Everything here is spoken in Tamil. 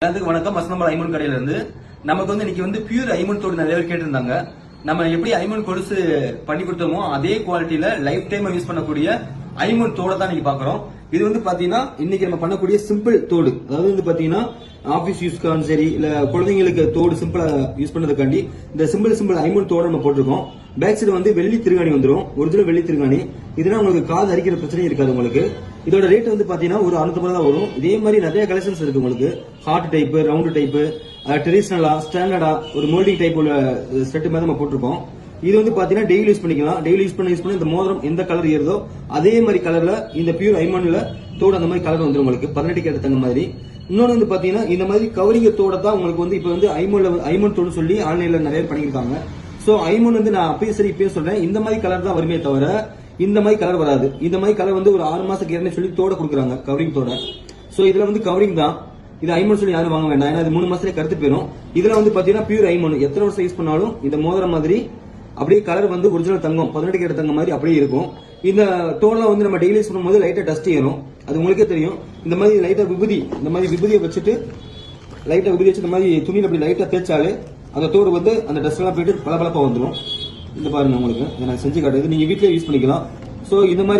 எல்லாத்துக்கும் வணக்கம். வசந்தம்பாள் ஐமன் கடையில இருந்து நமக்கு இன்னைக்கு பியூர் ஐமன் தோடு நிறைய பேர் கேட்டிருந்தாங்க. நம்ம எப்படி ஐமன் கொலுசு பண்ணி கொடுத்தோமோ அதே குவாலிட்டியில லைஃப் டைம் யூஸ் பண்ணக்கூடிய ஐமன் தோட தான் நீங்க பாக்குறோம். இது பாத்தீங்கன்னா இன்னைக்கு நம்ம பண்ணக்கூடிய சிம்பிள் தோடு. அதாவது பாத்தீங்கன்னா ஆபீஸ் யூஸ்க்கான சரி இல்ல குழந்தைங்களுக்கு தோடு சிம்பிளா யூஸ் பண்ணதுக்காண்டி இந்த சிம்பிள் ஐமன் தோடு நம்ம போட்டிருக்கோம். பேக் சைடு வெள்ளி திருகாணி வந்துடும், ஒரிஜினல் வெள்ளி திருகாணி. இதுனா உங்களுக்கு காது அரிக்கிற பிரச்சனை இருக்காது. உங்களுக்கு இதோட ரேட் பாத்தீங்கன்னா ஒரு 650 தான் வரும். இதே மாதிரி நிறைய கலெக்ஷன்ஸ் இருக்கு உங்களுக்கு. ஹார்ட் டைப், ரவுண்ட் டைப், ட்ரெடிஷனலா, ஸ்டாண்டர்டா ஒரு மோல்டிங் டைப் உள்ள செட் மாதிரி நம்ம போட்டிருக்கோம். இது பாத்தீங்கன்னா டெய்லி யூஸ் பண்ணிக்கலாம். டெய்லி யூஸ் பண்ண இந்த மோதிரம் எந்த கலர் ஏறுதோ அதே மாதிரி கலர்ல இந்த பியூர் ஐமன்ல தோடு அந்த மாதிரி கலர் வந்துடும் உங்களுக்கு 18 கேரட் தங்க மாதிரி. இன்னொன்னு பாத்தீங்கன்னா இந்த மாதிரி கவரிங் தோட தான் உங்களுக்கு இப்ப ஐமன் தோடு சொல்லி ஆன்லைன்ல நிறைய பண்ணிருக்காங்க. சோ ஐமன் நான் அப்பயும் சரி இப்பயும் சொல்றேன், இந்த மாதிரி கலர் தான் வருமே தவிர இந்த மாதிரி கலர் வராது. இந்த மாதிரி கலர் ஒரு 6 மாசம் கேரண்டி சொல்லி தோட கொடுக்குறாங்க, கவரிங் தோட. சோ இதுல கவரிங் தான். இது ஐமன் சொல்லி யாரும் வாங்க வேண்டாம், ஏன்னா இது 3 மாசத்துல கருத்து போயிடும். இதுல பாத்தீங்கன்னா பியூர் ஐமன் எத்தனை வருஷம் யூஸ் பண்ணாலும் இந்த மோதிரம் மாதிரி அப்படியே கலர் ஒரிஜினல் தங்கம் 18 கேரட் தங்கம் மாதிரி அப்படியே இருக்கும். இந்த தோடெல்லாம் நம்ம டெய்லி யூஸ் பண்ணும்போது லைட்டா டஸ்ட் ஏறும், அது உங்களுக்கே தெரியும். இந்த மாதிரி லைட்டா இந்த மாதிரி விபூதியை வச்சுட்டு லைட்டா விபூதி வச்சு இந்த மாதிரி துணியில அப்படி லைட்டா தேய்ச்சாலே அந்த தோடு அந்த டஸ்ட் எல்லாம் போயிட்டு பளபளப்பா வந்துடும். இந்த பாருங்க உங்களுக்கு இதை நான் செஞ்சு காட்டுறது, நீங்க வீட்லயே யூஸ் பண்ணிக்கலாம். சோ இந்த மாதிரி